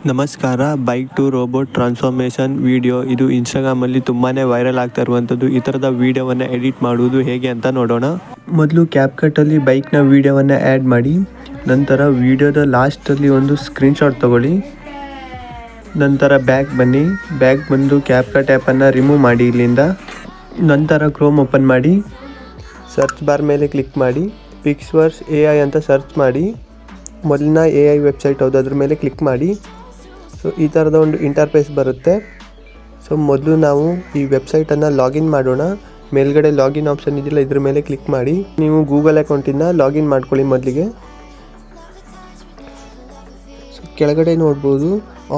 ನಮಸ್ಕಾರ. Bike to robot transformation video. ಇದು ಇನ್ಸ್ಟಾಗ್ರಾಮಲ್ಲಿ ತುಂಬಾ ವೈರಲ್ ಆಗ್ತಾ ಇರುವಂಥದ್ದು. ಈ ಥರದ ವೀಡಿಯೋವನ್ನು ಎಡಿಟ್ ಮಾಡುವುದು ಹೇಗೆ ಅಂತ ನೋಡೋಣ. ಮೊದಲು ಕ್ಯಾಪ್ಕಟ್ಟಲ್ಲಿ ಬೈಕ್ನ ವೀಡಿಯೋವನ್ನು ಆ್ಯಡ್ ಮಾಡಿ, ನಂತರ ವೀಡಿಯೋದ ಲಾಸ್ಟಲ್ಲಿ ಒಂದು ಸ್ಕ್ರೀನ್ಶಾಟ್ ತಗೊಳ್ಳಿ. ನಂತರ ಬ್ಯಾಕ್ ಬನ್ನಿ. ಬ್ಯಾಕ್ ಬಂದು ಕ್ಯಾಪ್ಕಟ್ ಆ್ಯಪನ್ನು ರಿಮೂವ್ ಮಾಡಿ ಇಲ್ಲಿಂದ. ನಂತರ ಕ್ರೋಮ್ ಓಪನ್ ಮಾಡಿ, ಸರ್ಚ್ ಬಾರ್ ಮೇಲೆ ಕ್ಲಿಕ್ ಮಾಡಿ, ಪಿಕ್ಸ್ವರ್ಕ್ಸ್ AI ಅಂತ ಸರ್ಚ್ ಮಾಡಿ. ಮೊದಲಿನ AI ವೆಬ್ಸೈಟ್ ಹೌದು, ಅದ್ರ ಮೇಲೆ ಕ್ಲಿಕ್ ಮಾಡಿ. ಸೊ ಈ ಥರದ ಒಂದು ಇಂಟರ್ಫೇಸ್ ಬರುತ್ತೆ. ಸೊ ಮೊದಲು ನಾವು ಈ ವೆಬ್ಸೈಟನ್ನು ಲಾಗಿನ್ ಮಾಡೋಣ. ಮೇಲ್ಗಡೆ ಲಾಗಿನ್ ಆಪ್ಷನ್ ಇದೆಯಲ್ಲ, ಇದ್ರ ಮೇಲೆ ಕ್ಲಿಕ್ ಮಾಡಿ. ನೀವು ಗೂಗಲ್ ಅಕೌಂಟಿಂದ ಲಾಗಿನ್ ಮಾಡ್ಕೊಳ್ಳಿ ಮೊದಲಿಗೆ. ಸೊ ಕೆಳಗಡೆ ನೋಡ್ಬೋದು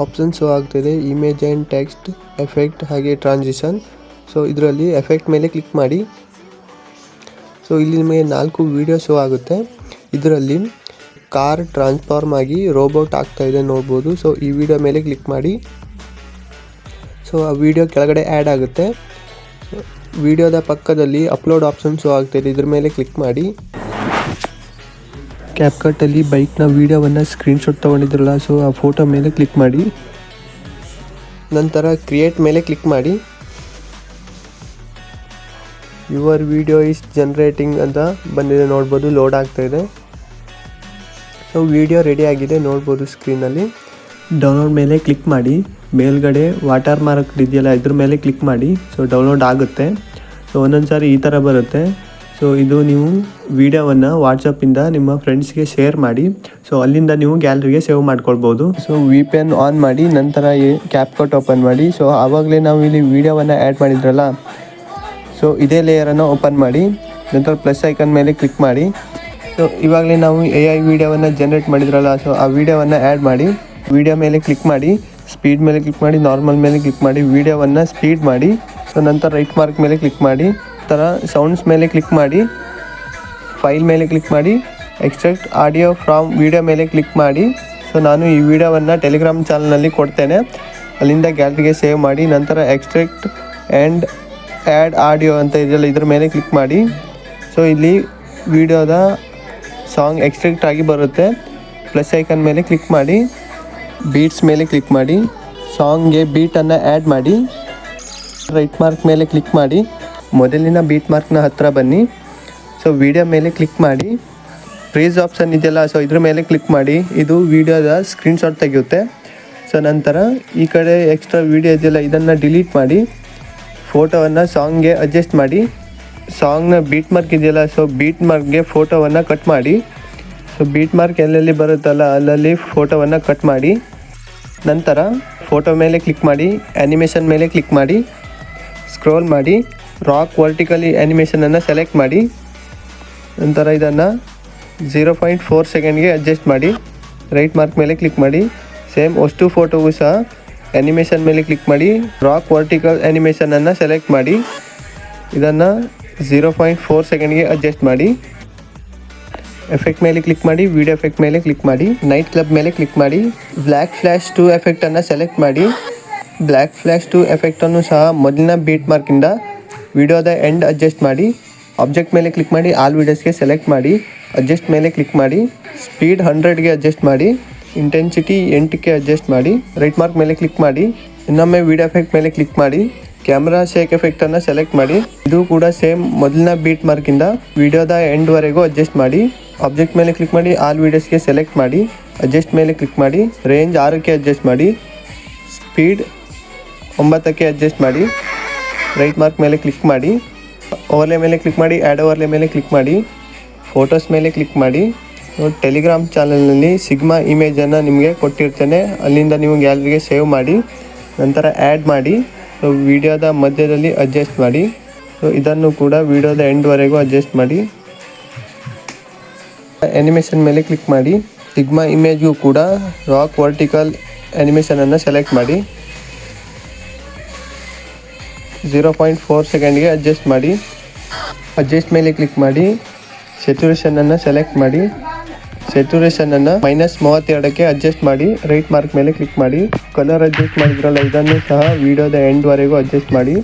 ಆಪ್ಷನ್ ಶೋ ಆಗ್ತಿದೆ, ಇಮೇಜ್ ಆ್ಯಂಡ್ ಟೆಕ್ಸ್ಟ್, ಎಫೆಕ್ಟ್ ಹಾಗೆ ಟ್ರಾನ್ಸಿಷನ್. ಸೊ ಇದರಲ್ಲಿ ಎಫೆಕ್ಟ್ ಮೇಲೆ ಕ್ಲಿಕ್ ಮಾಡಿ. ಸೊ ಇಲ್ಲಿ ನಿಮಗೆ 4 ವೀಡಿಯೋ ಶೋ ಆಗುತ್ತೆ. ಇದರಲ್ಲಿ ಕಾರ್ ಟ್ರಾನ್ಸ್ಫಾರ್ಮ್ ಆಗಿ ರೋಬೋಟ್ ಆಗ್ತಾ ಇದೆ ನೋಡ್ಬೋದು. ಸೊ ಈ ವಿಡಿಯೋ ಮೇಲೆ ಕ್ಲಿಕ್ ಮಾಡಿ. ಸೊ ಆ ವಿಡಿಯೋ ಕೆಳಗಡೆ ಆ್ಯಡ್ ಆಗುತ್ತೆ. ವಿಡಿಯೋದ ಪಕ್ಕದಲ್ಲಿ ಅಪ್ಲೋಡ್ ಆಪ್ಷನ್ ಶೋ ಆಗ್ತಾಯಿದೆ, ಇದ್ರ ಮೇಲೆ ಕ್ಲಿಕ್ ಮಾಡಿ. ಕ್ಯಾಪ್ಕಟ್ಟಲ್ಲಿ ಬೈಕ್ನ ವೀಡಿಯೋವನ್ನು ಸ್ಕ್ರೀನ್ಶಾಟ್ ತೊಗೊಂಡಿದ್ರಲ್ಲ, ಸೊ ಆ ಫೋಟೋ ಮೇಲೆ ಕ್ಲಿಕ್ ಮಾಡಿ. ನಂತರ ಕ್ರಿಯೇಟ್ ಮೇಲೆ ಕ್ಲಿಕ್ ಮಾಡಿ. ಯುವರ್ ವಿಡಿಯೋ ಈಸ್ ಜನರೇಟಿಂಗ್ ಅಂತ ಬಂದಿದೆ ನೋಡ್ಬೋದು, ಲೋಡ್ ಆಗ್ತಾಯಿದೆ. ಸೊ ವಿಡಿಯೋ ರೆಡಿ ಆಗಿದೆ ನೋಡ್ಬೋದು ಸ್ಕ್ರೀನಲ್ಲಿ. ಡೌನ್ಲೋಡ್ ಮೇಲೆ ಕ್ಲಿಕ್ ಮಾಡಿ. ಮೇಲ್ಗಡೆ ವಾಟರ್ ಮಾರ್ಕ್ ಇದೆಯಲ್ಲ, ಇದ್ರ ಮೇಲೆ ಕ್ಲಿಕ್ ಮಾಡಿ. ಸೊ ಡೌನ್ಲೋಡ್ ಆಗುತ್ತೆ. ಸೊ ಒಂದೊಂದು ಸಾರಿ ಈ ಥರ ಬರುತ್ತೆ. ಸೊ ಇದು ನೀವು ವಿಡಿಯೋವನ್ನು ವಾಟ್ಸಪ್ಪಿಂದ ನಿಮ್ಮ ಫ್ರೆಂಡ್ಸ್ಗೆ ಶೇರ್ ಮಾಡಿ. ಸೊ ಅಲ್ಲಿಂದ ನೀವು ಗ್ಯಾಲರಿಗೆ ಸೇವ್ ಮಾಡ್ಕೊಳ್ಬೋದು. ಸೊ VPN ಆನ್ ಮಾಡಿ, ನಂತರ ಕ್ಯಾಪ್ಕಟ್ ಓಪನ್ ಮಾಡಿ. ಸೊ ಆವಾಗಲೇ ನಾವು ಇಲ್ಲಿ ವಿಡಿಯೋವನ್ನು ಆ್ಯಡ್ ಮಾಡಿದ್ರಲ್ಲ, ಸೊ ಇದೇ ಲೇಯರನ್ನು ಓಪನ್ ಮಾಡಿ. ನಂತರ ಪ್ಲಸ್ ಐಕನ್ ಮೇಲೆ ಕ್ಲಿಕ್ ಮಾಡಿ. ಸೊ ಇವಾಗಲೇ ನಾವು AI ವಿಡಿಯೋವನ್ನು ಜನ್ರೇಟ್ ಮಾಡಿದ್ರಲ್ಲ, ಸೊ ಆ ವಿಡಿಯೋವನ್ನು ಆ್ಯಡ್ ಮಾಡಿ. ವಿಡಿಯೋ ಮೇಲೆ ಕ್ಲಿಕ್ ಮಾಡಿ, ಸ್ಪೀಡ್ ಮೇಲೆ ಕ್ಲಿಕ್ ಮಾಡಿ, ನಾರ್ಮಲ್ ಮೇಲೆ ಕ್ಲಿಕ್ ಮಾಡಿ, ವಿಡಿಯೋವನ್ನು ಸ್ಪೀಡ್ ಮಾಡಿ. ಸೊ ನಂತರ ರೈಟ್ ಮಾರ್ಕ್ ಮೇಲೆ ಕ್ಲಿಕ್ ಮಾಡಿ. ನಂತರ ಸೌಂಡ್ಸ್ ಮೇಲೆ ಕ್ಲಿಕ್ ಮಾಡಿ, ಫೈಲ್ ಮೇಲೆ ಕ್ಲಿಕ್ ಮಾಡಿ, ಎಕ್ಸ್ಟ್ರಾಕ್ಟ್ ಆಡಿಯೋ ಫ್ರಾಮ್ ವಿಡಿಯೋ ಮೇಲೆ ಕ್ಲಿಕ್ ಮಾಡಿ. ಸೊ ನಾನು ಈ ವಿಡಿಯೋವನ್ನು ಟೆಲಿಗ್ರಾಮ್ ಚಾನಲ್ನಲ್ಲಿ ಕೊಡ್ತೇನೆ, ಅಲ್ಲಿಂದ ಗ್ಯಾಲರಿಗೆ ಸೇವ್ ಮಾಡಿ. ನಂತರ ಎಕ್ಸ್ಟ್ರಾಕ್ಟ್ ಆ್ಯಂಡ್ ಆ್ಯಡ್ ಆಡಿಯೋ ಅಂತ ಇದೆಯಲ್ಲ, ಇದ್ರ ಮೇಲೆ ಕ್ಲಿಕ್ ಮಾಡಿ. ಸೊ ಇಲ್ಲಿ ವಿಡಿಯೋದ ಸಾಂಗ್ ಎಕ್ಸ್ಟ್ರಾಕ್ಟ್ ಆಗಿ ಬರುತ್ತೆ. ಪ್ಲಸ್ ಐಕನ್ ಮೇಲೆ ಕ್ಲಿಕ್ ಮಾಡಿ, ಬೀಟ್ಸ್ ಮೇಲೆ ಕ್ಲಿಕ್ ಮಾಡಿ, ಸಾಂಗ್ಗೆ ಬೀಟನ್ನು ಆ್ಯಡ್ ಮಾಡಿ. ರೈಟ್ ಮಾರ್ಕ್ ಮೇಲೆ ಕ್ಲಿಕ್ ಮಾಡಿ, ಮೊದಲಿನ ಬೀಟ್ ಮಾರ್ಕ್ನ ಹತ್ತಿರ ಬನ್ನಿ. ಸೊ ವಿಡಿಯೋ ಮೇಲೆ ಕ್ಲಿಕ್ ಮಾಡಿ, ಫ್ರೀಸ್ ಆಪ್ಷನ್ ಇದೆಯಲ್ಲ, ಸೊ ಇದ್ರ ಮೇಲೆ ಕ್ಲಿಕ್ ಮಾಡಿ. ಇದು ವಿಡಿಯೋದ ಸ್ಕ್ರೀನ್ಶಾಟ್ ತೆಗೆಯುತ್ತೆ. ಸೊ ನಂತರ ಈ ಕಡೆ ಎಕ್ಸ್ಟ್ರಾ ವಿಡಿಯೋ ಇದೆಯಲ್ಲ, ಇದನ್ನು ಡಿಲೀಟ್ ಮಾಡಿ. ಫೋಟೋವನ್ನು ಸಾಂಗ್ಗೆ ಅಡ್ಜಸ್ಟ್ ಮಾಡಿ. ಸಾಂಗ್ನ ಬೀಟ್ ಮಾರ್ಕ್ ಇದೆಯಲ್ಲ, ಸೊ ಬೀಟ್ ಮಾರ್ಕ್ಗೆ ಫೋಟೋವನ್ನು ಕಟ್ ಮಾಡಿ. ಸೊ ಬೀಟ್ ಮಾರ್ಕ್ ಎಲ್ಲೆಲ್ಲಿ ಬರುತ್ತಲ್ಲ ಅಲ್ಲಲ್ಲಿ ಫೋಟೋವನ್ನು ಕಟ್ ಮಾಡಿ. ನಂತರ ಫೋಟೋ ಮೇಲೆ ಕ್ಲಿಕ್ ಮಾಡಿ, ಆ್ಯನಿಮೇಷನ್ ಮೇಲೆ ಕ್ಲಿಕ್ ಮಾಡಿ, ಸ್ಕ್ರೋಲ್ ಮಾಡಿ, ರಾಕ್ ವರ್ಟಿಕಲಿ ಆ್ಯನಿಮೇಷನನ್ನು ಸೆಲೆಕ್ಟ್ ಮಾಡಿ. ನಂತರ ಇದನ್ನು 0.4 ಸೆಕೆಂಡ್ಗೆ ಅಡ್ಜಸ್ಟ್ ಮಾಡಿ. ರೈಟ್ ಮಾರ್ಕ್ ಮೇಲೆ ಕ್ಲಿಕ್ ಮಾಡಿ. ಸೇಮ್ ಅಷ್ಟು ಫೋಟೋಗೂ ಸಹ ಆ್ಯನಿಮೇಷನ್ ಮೇಲೆ ಕ್ಲಿಕ್ ಮಾಡಿ, ರಾಕ್ ವರ್ಟಿಕಲ್ ಆ್ಯನಿಮೇಷನನ್ನು ಸೆಲೆಕ್ಟ್ ಮಾಡಿ. ಇದನ್ನು 0.4 ಸೆಕೆಂಡ್ಗೆ ಅಡ್ಜಸ್ಟ್ ಮಾಡಿ. ಎಫೆಕ್ಟ್ ಮೇಲೆ ಕ್ಲಿಕ್ ಮಾಡಿ, ವಿಡಿಯೋ ಎಫೆಕ್ಟ್ ಮೇಲೆ ಕ್ಲಿಕ್ ಮಾಡಿ, ನೈಟ್ ಕ್ಲಬ್ ಮೇಲೆ ಕ್ಲಿಕ್ ಮಾಡಿ. ಬ್ಲ್ಯಾಕ್ ಫ್ಲ್ಯಾಶ್ 2 ಎಫೆಕ್ಟನ್ನು ಸೆಲೆಕ್ಟ್ ಮಾಡಿ. ಬ್ಲ್ಯಾಕ್ ಫ್ಲ್ಯಾಶ್ 2 ಎಫೆಕ್ಟನ್ನು ಸಹ ಮೊದಲಿನ ಬೀಟ್ ಮಾರ್ಕಿಂದ ವಿಡಿಯೋದ ಎಂಡ್ ಅಡ್ಜಸ್ಟ್ ಮಾಡಿ. ಆಬ್ಜೆಕ್ಟ್ ಮೇಲೆ ಕ್ಲಿಕ್ ಮಾಡಿ, ಆಲ್ ವೀಡಿಯೋಸ್ಗೆ ಸೆಲೆಕ್ಟ್ ಮಾಡಿ, ಅಡ್ಜಸ್ಟ್ ಮೇಲೆ ಕ್ಲಿಕ್ ಮಾಡಿ. ಸ್ಪೀಡ್ 100ಗೆ ಅಡ್ಜಸ್ಟ್ ಮಾಡಿ, ಇಂಟೆನ್ಸಿಟಿ 8ಕ್ಕೆ ಅಡ್ಜಸ್ಟ್ ಮಾಡಿ. ರೈಟ್ ಮಾರ್ಕ್ ಮೇಲೆ ಕ್ಲಿಕ್ ಮಾಡಿ, ಇನ್ನೊಮ್ಮೆ ವಿಡಿಯೋ ಎಫೆಕ್ಟ್ ಮೇಲೆ ಕ್ಲಿಕ್ ಮಾಡಿ, ಕ್ಯಾಮ್ರಾ ಶೇಕ್ ಎಫೆಕ್ಟನ್ನು ಸೆಲೆಕ್ಟ್ ಮಾಡಿ. ಇದು ಕೂಡ ಸೇಮ್ ಮೊದಲಿನ ಬೀಟ್ ಮಾರ್ಕಿಂದ ವಿಡಿಯೋದ ಎಂಡ್ವರೆಗೂ ಅಡ್ಜಸ್ಟ್ ಮಾಡಿ. ಆಬ್ಜೆಕ್ಟ್ ಮೇಲೆ ಕ್ಲಿಕ್ ಮಾಡಿ, ಆಲ್ ವೀಡಿಯೋಸ್ಗೆ ಸೆಲೆಕ್ಟ್ ಮಾಡಿ, ಅಡ್ಜಸ್ಟ್ ಮೇಲೆ ಕ್ಲಿಕ್ ಮಾಡಿ. ರೇಂಜ್ 6ಕ್ಕೆ ಅಡ್ಜಸ್ಟ್ ಮಾಡಿ, ಸ್ಪೀಡ್ 9ಕ್ಕೆ ಅಡ್ಜಸ್ಟ್ ಮಾಡಿ. ರೈಟ್ ಮಾರ್ಕ್ ಮೇಲೆ ಕ್ಲಿಕ್ ಮಾಡಿ, ಓವರ್ಲೆ ಮೇಲೆ ಕ್ಲಿಕ್ ಮಾಡಿ, ಆ್ಯಡ್ ಓವರ್ಲೆ ಮೇಲೆ ಕ್ಲಿಕ್ ಮಾಡಿ, ಫೋಟೋಸ್ ಮೇಲೆ ಕ್ಲಿಕ್ ಮಾಡಿ. ಟೆಲಿಗ್ರಾಮ್ ಚಾನಲ್ನಲ್ಲಿ ಸಿಗ್ಮಾ ಇಮೇಜನ್ನು ನಿಮಗೆ ಕೊಟ್ಟಿರ್ತೇನೆ, ಅಲ್ಲಿಂದ ನೀವು ಗ್ಯಾಲರಿಗೆ ಸೇವ್ ಮಾಡಿ. ನಂತರ ಆ್ಯಡ್ ಮಾಡಿ. ಸೊ ವಿಡಿಯೋದ ಮಧ್ಯದಲ್ಲಿ ಅಡ್ಜಸ್ಟ್ ಮಾಡಿ. ಸೊ ಇದನ್ನು ಕೂಡ ವಿಡಿಯೋದ ಎಂಡ್ವರೆಗೂ ಅಡ್ಜಸ್ಟ್ ಮಾಡಿ. ಆ್ಯನಿಮೇಷನ್ ಮೇಲೆ ಕ್ಲಿಕ್ ಮಾಡಿ. ಸಿಗ್ಮಾ ಇಮೇಜ್ಗೂ ಕೂಡ ರಾಕ್ ವರ್ಟಿಕಲ್ ಆ್ಯನಿಮೇಷನನ್ನು ಸೆಲೆಕ್ಟ್ ಮಾಡಿ. 0.4 ಸೆಕೆಂಡ್ಗೆ ಅಡ್ಜಸ್ಟ್ ಮಾಡಿ. ಅಡ್ಜಸ್ಟ್ ಮೇಲೆ ಕ್ಲಿಕ್ ಮಾಡಿ, ಸ್ಯಾಚುರೇಷನನ್ನು ಸೆಲೆಕ್ಟ್ ಮಾಡಿ. ಸ್ಯಾಚುರೇಷನನ್ನು -32ಕ್ಕೆ ಅಡ್ಜಸ್ಟ್ ಮಾಡಿ. ರೈಟ್ ಮಾರ್ಕ್ ಮೇಲೆ ಕ್ಲಿಕ್ ಮಾಡಿ. ಕಲರ್ ಅಡ್ಜಸ್ಟ್ ಮಾಡಿದ್ರಲ್ಲ, ಇದನ್ನು ಸಹ ವಿಡಿಯೋದ ಎಂಡ್ವರೆಗೂ ಅಡ್ಜಸ್ಟ್ ಮಾಡಿ.